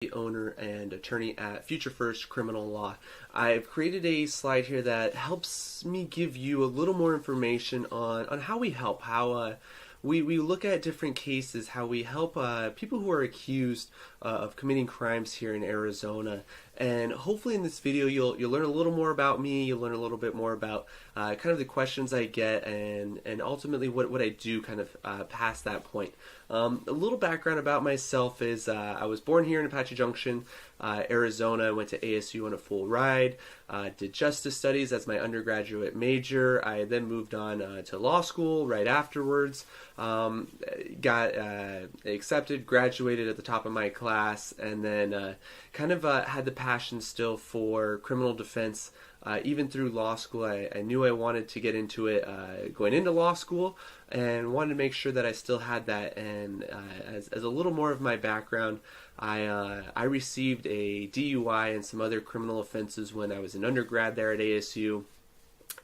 the owner and attorney at Future First Criminal Law. I've created a slide here that helps me give you a little more information on how we help, how we look at different cases, how we help people who are accused of committing crimes here in Arizona. And hopefully in this video you'll learn a little more about me, you'll learn a little bit more about kind of the questions I get and ultimately what I do kind of past that point. A little background about myself is I was born here in Apache Junction, Arizona. I went to ASU on a full ride, did justice studies as my undergraduate major. I then moved on to law school right afterwards, got accepted, graduated at the top of my class, and then kind of had the passion still for criminal defense. Even through law school, I knew I wanted to get into it going into law school and wanted to make sure that I still had that. And as a little more of my background, I received a DUI and some other criminal offenses when I was an undergrad there at ASU.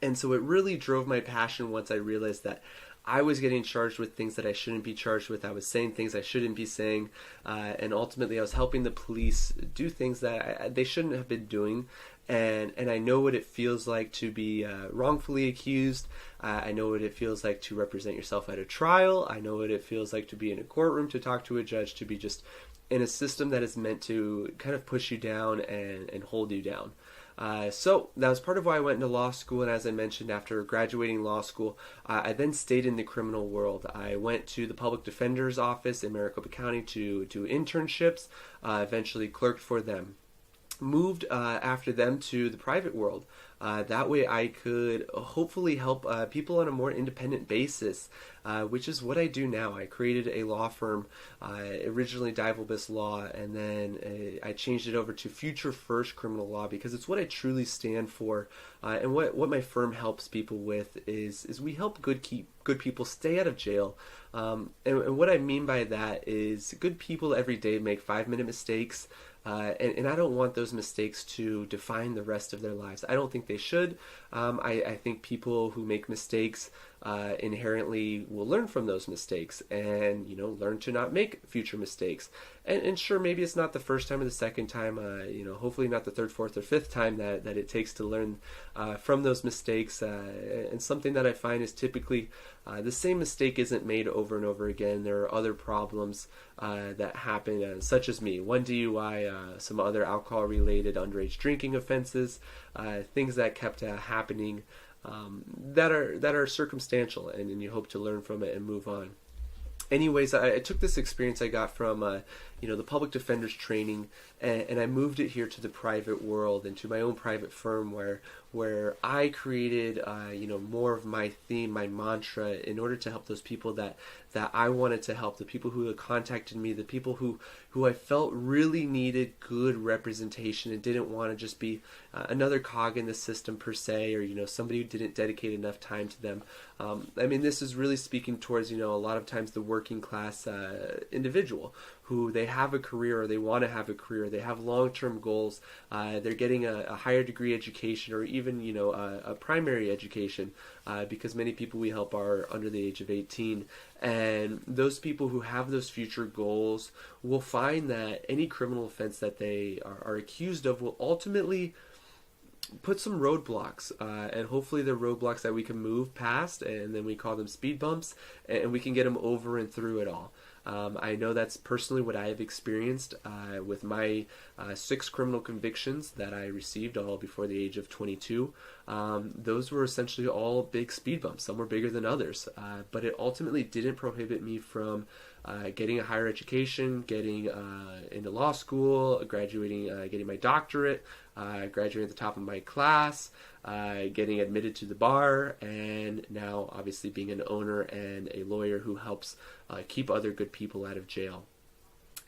And so it really drove my passion once I realized that I was getting charged with things that I shouldn't be charged with. I was saying things I shouldn't be saying, and ultimately I was helping the police do things that they shouldn't have been doing. And I know what it feels like to be wrongfully accused. I know what it feels like to represent yourself at a trial. I know what it feels like to be in a courtroom, to talk to a judge, to be just in a system that is meant to kind of push you down and hold you down. So that was part of why I went into law school, and as I mentioned, after graduating law school, I then stayed in the criminal world. I went to the public defender's office in Maricopa County to do internships, eventually clerked for them. Moved after them to the private world. That way I could hopefully help people on a more independent basis, which is what I do now. I created a law firm, originally Divalbis Law, and then I changed it over to Future First Criminal Law because it's what I truly stand for. And what my firm helps people with is we help good people stay out of jail. And what I mean by that is good people every day make 5-minute mistakes. And I don't want those mistakes to define the rest of their lives. I don't think they should. I think people who make mistakes inherently will learn from those mistakes and, learn to not make future mistakes. And sure, maybe it's not the first time or the second time, hopefully not the third, fourth, or fifth time that it takes to learn from those mistakes. And something that I find is typically the same mistake isn't made over and over again. There are other problems that happen, such as me, one DUI, some other alcohol-related underage drinking offenses, things that kept happening that are circumstantial, and you hope to learn from it and move on. Anyways, I took this experience I got from the public defender's training, and I moved it here to the private world and to my own private firm where I created more of my theme, my mantra, in order to help those people that I wanted to help, the people who had contacted me, the people who I felt really needed good representation and didn't want to just be another cog in the system per se, or somebody who didn't dedicate enough time to them. This is really speaking towards a lot of times the working class individual who they have a career or they want to have a career, they have long-term goals, they're getting a higher degree education or even a primary education, because many people we help are under the age of 18. And those people who have those future goals will find that any criminal offense that they are accused of will ultimately put some roadblocks, and hopefully they're roadblocks that we can move past, and then we call them speed bumps, and we can get them over and through it all. I know that's personally what I have experienced with my 6 criminal convictions that I received all before the age of 22. Those were essentially all big speed bumps. Some were bigger than others, but it ultimately didn't prohibit me from getting a higher education, getting into law school, graduating, getting my doctorate, graduating at the top of my class, getting admitted to the bar, and now obviously being an owner and a lawyer who helps keep other good people out of jail.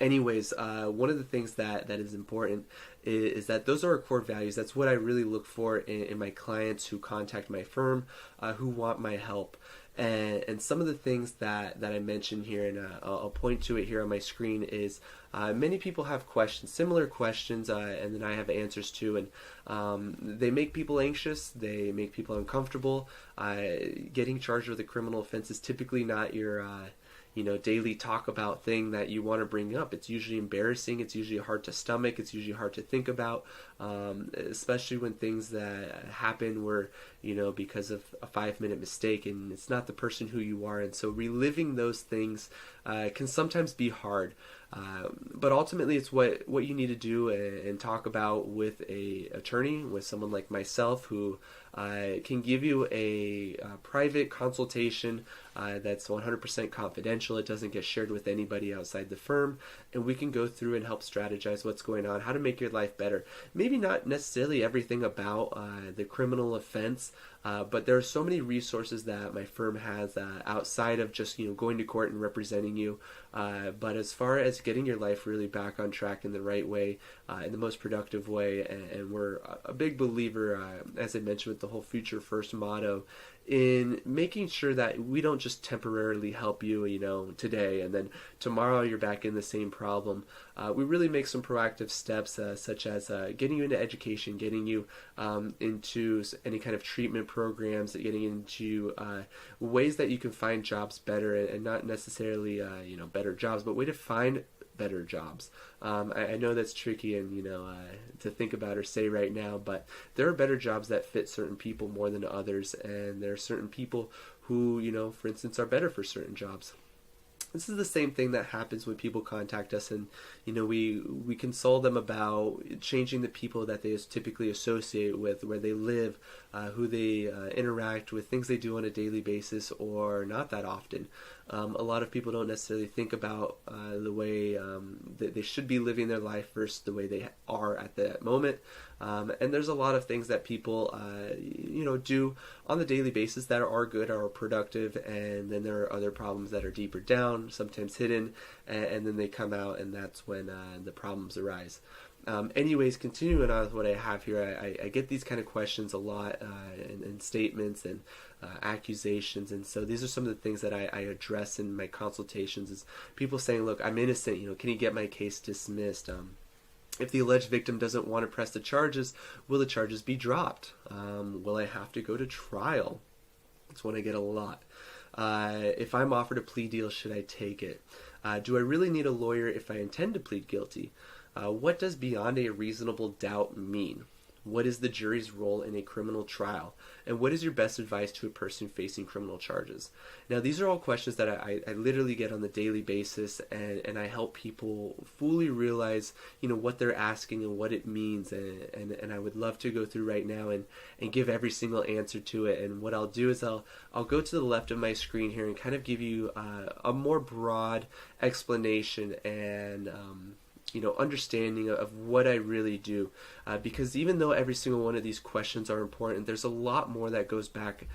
Anyways, one of the things that is important is that those are our core values. That's what I really look for in my clients who contact my firm, who want my help. And some of the things that I mentioned here, and I'll point to it here on my screen, is many people have questions, similar questions, and then I have answers to, and they make people anxious, they make people uncomfortable. Getting charged with a criminal offense is typically not your daily talk about thing that you want to bring up. It's usually embarrassing. It's usually hard to stomach. It's usually hard to think about, especially when things that happen were, because of a 5-minute mistake, and it's not the person who you are. And so reliving those things can sometimes be hard. But ultimately, it's what you need to do and talk about with a attorney, with someone like myself who can give you a private consultation that's 100% confidential. It doesn't get shared with anybody outside the firm, and we can go through and help strategize what's going on, how to make your life better. Maybe not necessarily everything about the criminal offense, but there are so many resources that my firm has outside of just going to court and representing you. But as far as getting your life really back on track in the right way, in the most productive way, and we're a big believer, as I mentioned, with the whole Future First motto, in making sure that we don't just temporarily help you, today, and then tomorrow you're back in the same problem. We really make some proactive steps, such as getting you into education, getting you into any kind of treatment programs, getting into ways that you can find jobs better, and not necessarily, better jobs, but way to find better jobs. I know that's tricky and to think about or say right now, but there are better jobs that fit certain people more than others, and there are certain people who, for instance, are better for certain jobs. This is the same thing that happens when people contact us, and we console them about changing the people that they typically associate with, where they live, who they interact with, things they do on a daily basis or not that often. A lot of people don't necessarily think about the way that they should be living their life versus the way they are at that moment. And there's a lot of things that people do on the daily basis that are good, are productive, and then there are other problems that are deeper down, sometimes hidden, and then they come out, and that's when the problems arise. Anyways, continuing on with what I have here, I get these kind of questions a lot, and statements and accusations, and so these are some of the things that I address in my consultations, is people saying, look, I'm innocent, can you get my case dismissed? If the alleged victim doesn't want to press the charges, will the charges be dropped? Will I have to go to trial? That's one I get a lot. If I'm offered a plea deal, should I take it? Do I really need a lawyer if I intend to plead guilty? What does beyond a reasonable doubt mean? What is the jury's role in a criminal trial? And what is your best advice to a person facing criminal charges? Now, these are all questions that I literally get on the daily basis, and I help people fully realize, what they're asking and what it means. And I would love to go through right now and give every single answer to it. And what I'll do is I'll go to the left of my screen here and kind of give you a more broad explanation and understanding of what I really do, because even though every single one of these questions are important, there's a lot more that goes back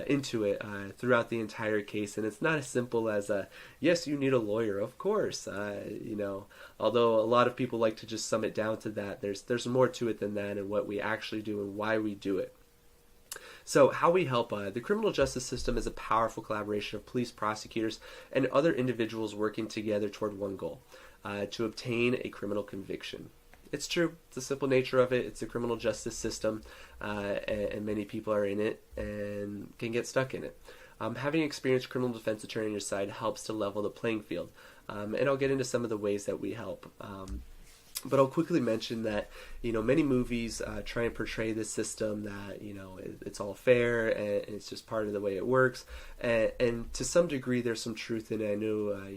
into it throughout the entire case, and it's not as simple as yes, you need a lawyer, of course. Although a lot of people like to just sum it down to that, there's more to it than that, and what we actually do and why we do it. So how we help, the criminal justice system is a powerful collaboration of police, prosecutors, and other individuals working together toward one goal, to obtain a criminal conviction. It's true. It's the simple nature of it. It's the criminal justice system, and many people are in it and can get stuck in it. Having an experienced criminal defense attorney on your side helps to level the playing field, and I'll get into some of the ways that we help. But I'll quickly mention that, many movies try and portray this system that, it's all fair and it's just part of the way it works. And to some degree, there's some truth in it. I know,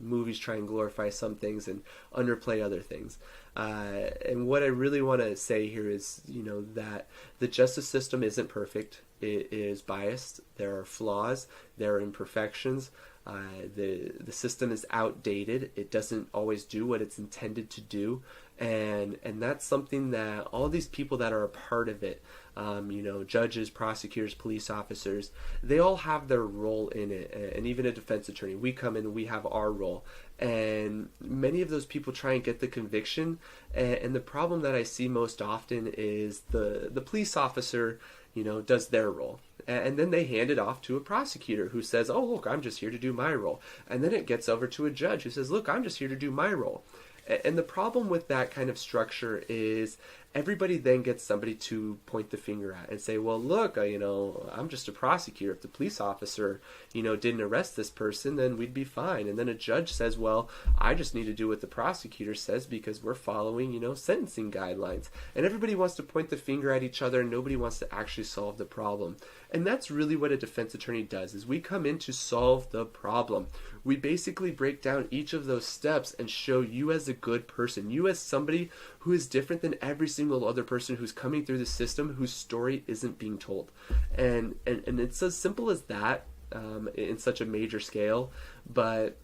movies try and glorify some things and underplay other things. And what I really want to say here is, that the justice system isn't perfect. It is biased. There are flaws. There are imperfections. The system is outdated. It doesn't always do what it's intended to do, and that's something that all these people that are a part of it, judges, prosecutors, police officers, they all have their role in it, and even a defense attorney. We come in and we have our role, and many of those people try and get the conviction, and the problem that I see most often is the police officer, does their role. And then they hand it off to a prosecutor who says, oh, look, I'm just here to do my role. And then it gets over to a judge who says, look, I'm just here to do my role. And the problem with that kind of structure is everybody then gets somebody to point the finger at and say, well, look, I'm just a prosecutor. If the police officer, didn't arrest this person, then we'd be fine. And then a judge says, well, I just need to do what the prosecutor says because we're following, sentencing guidelines. And everybody wants to point the finger at each other and nobody wants to actually solve the problem. And that's really what a defense attorney does, is we come in to solve the problem. We basically break down each of those steps and show you as a good person, you as somebody who is different than every single other person who's coming through the system whose story isn't being told. And it's as simple as that, in such a major scale, but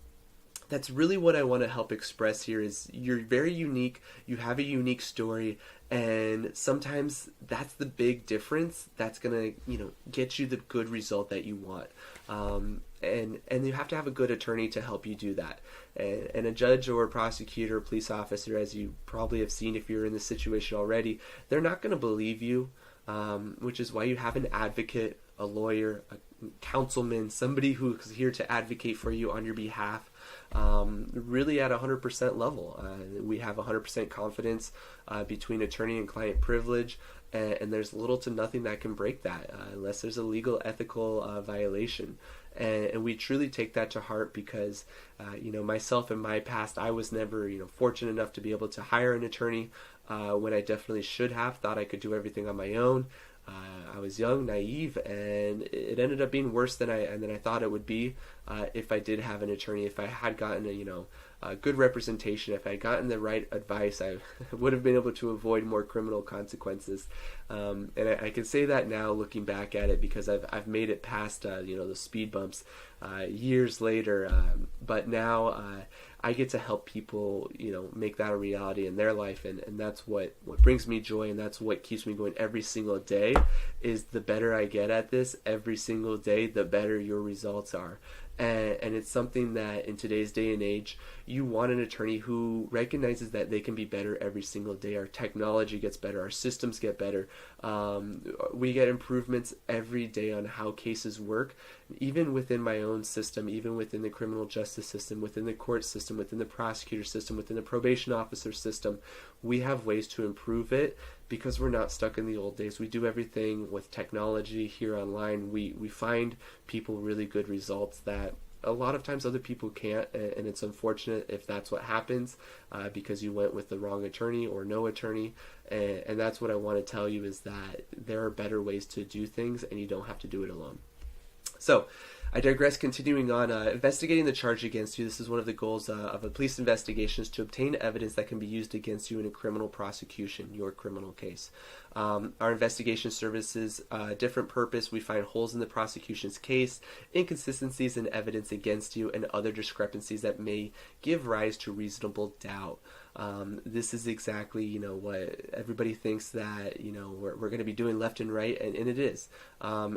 that's really what I want to help express here is you're very unique, you have a unique story, and sometimes that's the big difference that's going to, get you the good result that you want. And you have to have a good attorney to help you do that. And a judge or a prosecutor or police officer, as you probably have seen if you're in this situation already, they're not going to believe you, which is why you have an advocate, a lawyer, a councilman, somebody who's here to advocate for you on your behalf, really at 100% level. We have 100% confidence between attorney and client privilege, and there's little to nothing that can break that unless there's a legal, ethical violation. And we truly take that to heart because, myself in my past, I was never, fortunate enough to be able to hire an attorney when I definitely should have, thought I could do everything on my own. I was young, naive, and it ended up being worse than I thought it would be if I did have an attorney. If I had gotten a good representation, if I had gotten the right advice, I would have been able to avoid more criminal consequences. And I can say that now, looking back at it, because I've made it past the speed bumps years later. But now I get to help people, make that a reality in their life, and that's what brings me joy, and that's what keeps me going every single day. Is the better I get at this every single day, the better your results are. And it's something that in today's day and age, you want an attorney who recognizes that they can be better every single day. Our technology gets better. Our systems get better. We get improvements every day on how cases work. Even within my own system, even within the criminal justice system, within the court system, within the prosecutor system, within the probation officer system, we have ways to improve it because we're not stuck in the old days. We do everything with technology here online. We find people really good results that a lot of times other people can't, and it's unfortunate if that's what happens because you went with the wrong attorney or no attorney. And that's what I want to tell you, is that there are better ways to do things and you don't have to do it alone. So, I digress. Continuing on, investigating the charge against you. This is one of the goals of a police investigation, is to obtain evidence that can be used against you in a criminal prosecution, your criminal case. Our investigation services a different purpose. We find holes in the prosecution's case, inconsistencies in evidence against you, and other discrepancies that may give rise to reasonable doubt. This is exactly, what everybody thinks that, we're going to be doing left and right, and it is.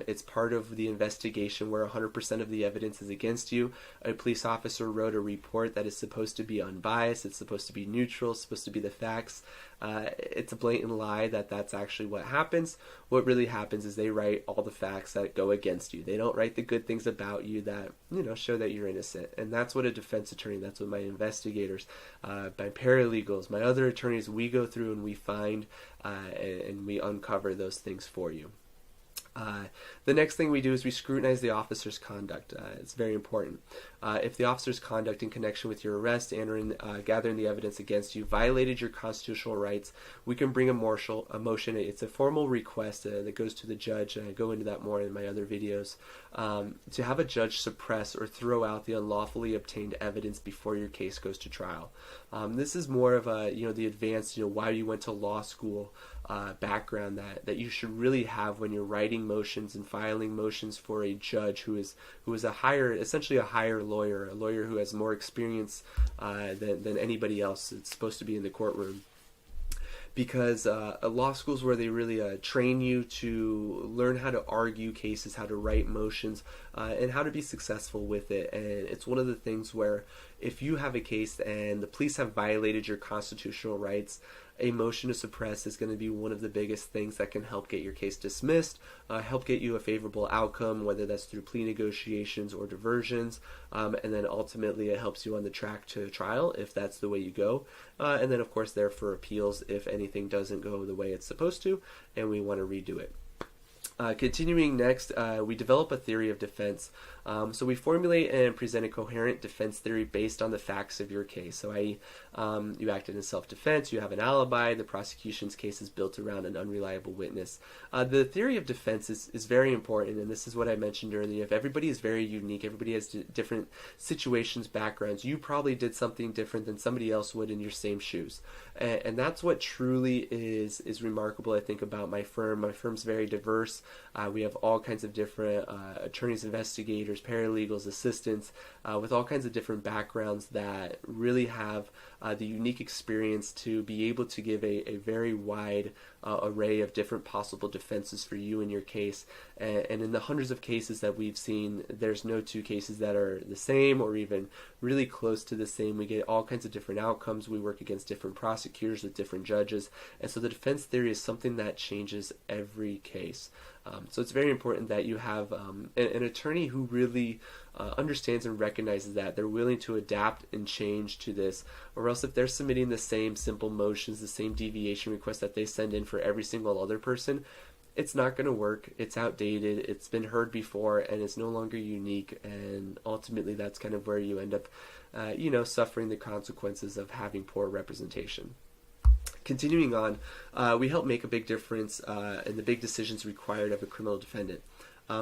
It's part of the investigation where 100% of the evidence is against you. A police officer wrote a report that is supposed to be unbiased, it's supposed to be neutral, it's supposed to be the facts. It's a blatant lie that's actually what happens. What really happens is they write all the facts that go against you. They don't write the good things about you that, show that you're innocent. And that's what a defense attorney, that's what my investigators, my paralegals, my other attorneys, we go through and we find and we uncover those things for you. The next thing we do is we scrutinize the officer's conduct. It's very important. If the officer's conduct in connection with your arrest and or in gathering the evidence against you violated your constitutional rights, we can bring a motion. It's a formal request that goes to the judge, and I go into that more in my other videos, to have a judge suppress or throw out the unlawfully obtained evidence before your case goes to trial. This is more of a, the advanced, why you went to law school background that you should really have when you're writing motions and filing motions for a judge who is essentially a higher lawyer, a lawyer who has more experience than anybody else. It's supposed to be in the courtroom. Because law schools where they really train you to learn how to argue cases, how to write motions, and how to be successful with it. And it's one of the things where if you have a case and the police have violated your constitutional rights, a motion to suppress is going to be one of the biggest things that can help get your case dismissed, help get you a favorable outcome, whether that's through plea negotiations or diversions, and then ultimately it helps you on the track to trial if that's the way you go, and then of course there for appeals if anything doesn't go the way it's supposed to and we want to redo it. Continuing next, we develop a theory of defense. So we formulate and present a coherent defense theory based on the facts of your case. So you acted in self-defense, you have an alibi, the prosecution's case is built around an unreliable witness. The theory of defense is very important, and this is what I mentioned earlier. If everybody is very unique, everybody has different situations, backgrounds, you probably did something different than somebody else would in your same shoes. And that's what truly is remarkable, I think, about my firm. My firm's very diverse. We have all kinds of different attorneys, investigators, paralegals, assistants, with all kinds of different backgrounds that really have the unique experience to be able to give a very wide array of different possible defenses for you in your case. And in the hundreds of cases that we've seen, there's no two cases that are the same or even really close to the same. We get all kinds of different outcomes. We work against different prosecutors with different judges. And so the defense theory is something that changes every case. So it's very important that you have an attorney who really understands and recognizes that they're willing to adapt and change to this, or else if they're submitting the same simple motions, the same deviation requests that they send in for every single other person, it's not going to work. It's outdated, it's been heard before, and it's no longer unique, and ultimately that's kind of where you end up suffering the consequences of having poor representation. Continuing on, we help make a big difference in the big decisions required of a criminal defendant.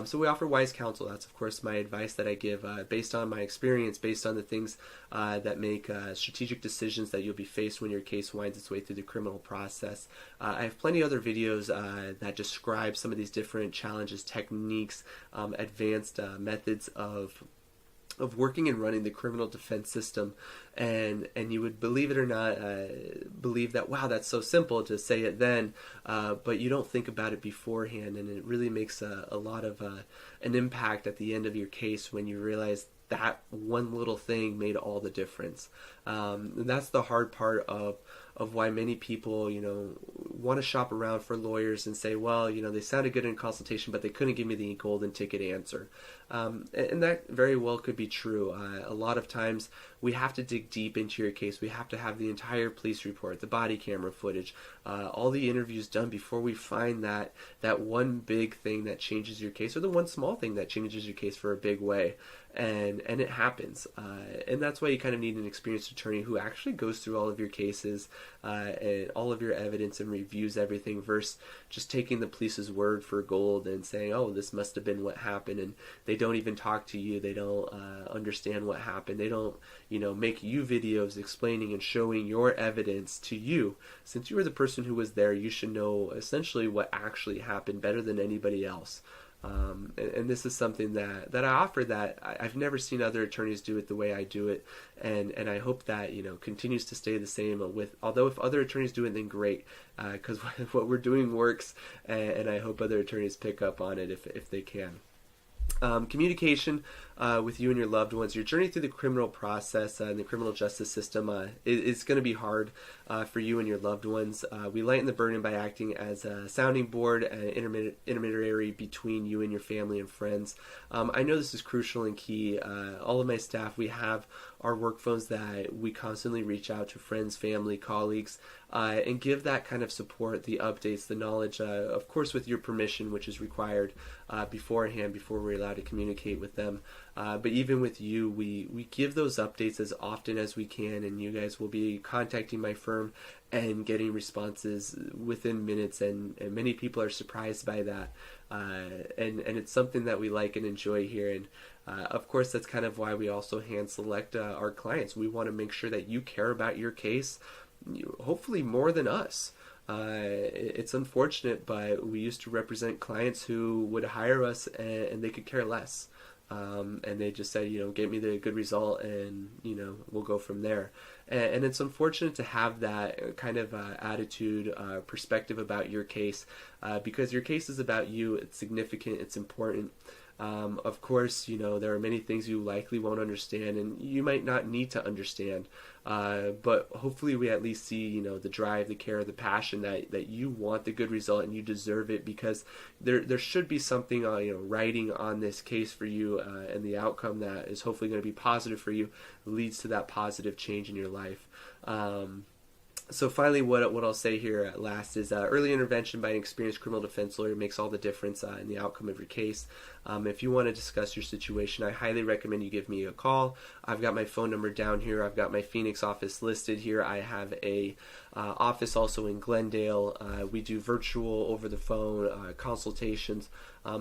So we offer wise counsel. That's, of course, my advice that I give based on my experience, based on the things that make strategic decisions that you'll be faced when your case winds its way through the criminal process. I have plenty of other videos that describe some of these different challenges, techniques, advanced methods of working and running the criminal defense system, and you would, believe it or not, believe that, wow, that's so simple to say it then, but you don't think about it beforehand, and it really makes a lot of an impact at the end of your case when you realize that one little thing made all the difference. And that's the hard part of why many people, want to shop around for lawyers and say, well, they sounded good in consultation, but they couldn't give me the golden ticket answer. And that very well could be true. A lot of times we have to dig deep into your case. We have to have the entire police report, the body camera footage, all the interviews done before we find that one big thing that changes your case, or the one small thing that changes your case for a big way. And it happens. And that's why you kind of need an experienced attorney who actually goes through all of your cases and all of your evidence and reviews everything, versus just taking the police's word for gold and saying, oh, this must have been what happened, and they don't even talk to you. They don't understand what happened. They don't make you videos explaining and showing your evidence to you. Since you were the person who was there, you should know essentially what actually happened better than anybody else. And this is something that I offer that I've never seen other attorneys do it the way I do it, and I hope that continues to stay the same. Although if other attorneys do it, then great, because what we're doing works, and I hope other attorneys pick up on it if they can. Communication with you and your loved ones. Your journey through the criminal process and the criminal justice system is going to be hard for you and your loved ones. We lighten the burden by acting as a sounding board, an intermediary between you and your family and friends. I know this is crucial and key. All of my staff, we have our work phones that we constantly reach out to friends, family, colleagues, and give that kind of support, the updates, the knowledge, of course with your permission, which is required beforehand before we're allowed to communicate with them. But even with you, we give those updates as often as we can, and you guys will be contacting my firm and getting responses within minutes, and many people are surprised by that. And it's something that we like and enjoy here. And of course, that's kind of why we also hand select our clients. We want to make sure that you care about your case, hopefully more than us. It's unfortunate, but we used to represent clients who would hire us and they could care less. And they just said, get me the good result and, we'll go from there. And it's unfortunate to have that kind of attitude, perspective about your case, because your case is about you. It's significant. It's important. Of course, there are many things you likely won't understand, and you might not need to understand. But hopefully we at least see, the drive, the care, the passion that you want the good result and you deserve it, because there should be something, writing on this case for you, and the outcome that is hopefully going to be positive for you leads to that positive change in your life. So finally, what I'll say here at last is early intervention by an experienced criminal defense lawyer makes all the difference in the outcome of your case. If you want to discuss your situation, I highly recommend you give me a call. I've got my phone number down here. I've got my Phoenix office listed here. I have a office also in Glendale. We do virtual, over the phone, consultations,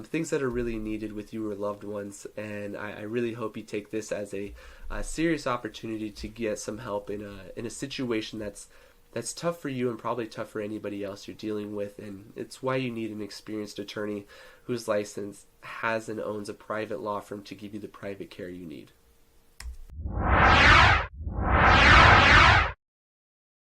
things that are really needed with you or loved ones. And I really hope you take this as a serious opportunity to get some help in a situation that's tough for you and probably tough for anybody else you're dealing with, and it's why you need an experienced attorney who's licensed, has and owns a private law firm to give you the private care you need.